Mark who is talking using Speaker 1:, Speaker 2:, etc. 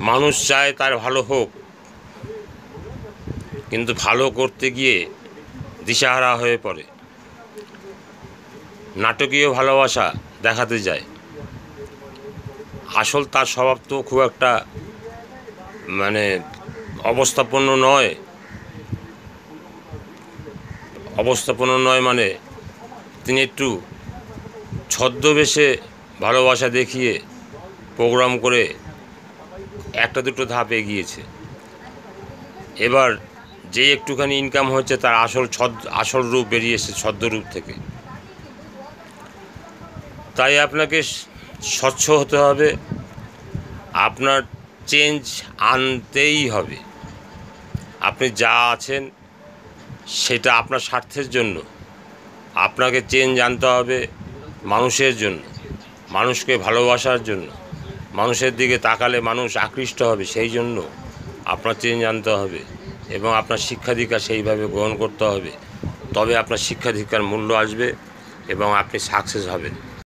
Speaker 1: মানুষ চায় তার ভালো হোক, কিন্তু ভালো করতে গিয়ে দিশাহারা হয়ে পড়ে, নাটকীয় ভালোবাসা দেখাতে যায়। আসল তার স্বভাব তো খুব একটা অবস্থাপন্ন নয়। মানে তিনি একটু ছদ্মবেশে ভালোবাসা দেখিয়ে প্রোগ্রাম করে একটা দুটো ধাপ এগিয়েছে। এবার যে একটুখানি ইনকাম হচ্ছে তার আসল রূপ বেরিয়ে এসেছে ছদ্মরূপ থেকে। তাই আপনাকে স্বচ্ছ হতে হবে, আপনার চেঞ্জ আনতেই হবে। আপনি যা আছেন সেটা আপনার স্বার্থের জন্য, আপনাকে চেঞ্জ আনতে হবে মানুষের জন্য, মানুষকে ভালোবাসার জন্য। মানুষের দিকে তাকালে মানুষ আকৃষ্ট হবে, সেই জন্য আপনার চেঞ্জ আনতে হবে এবং আপনার শিক্ষা দীক্ষা সেইভাবে গ্রহণ করতে হবে। তবে আপনার শিক্ষা দীক্ষার মূল্য আসবে এবং আপনি সাকসেস হবেন।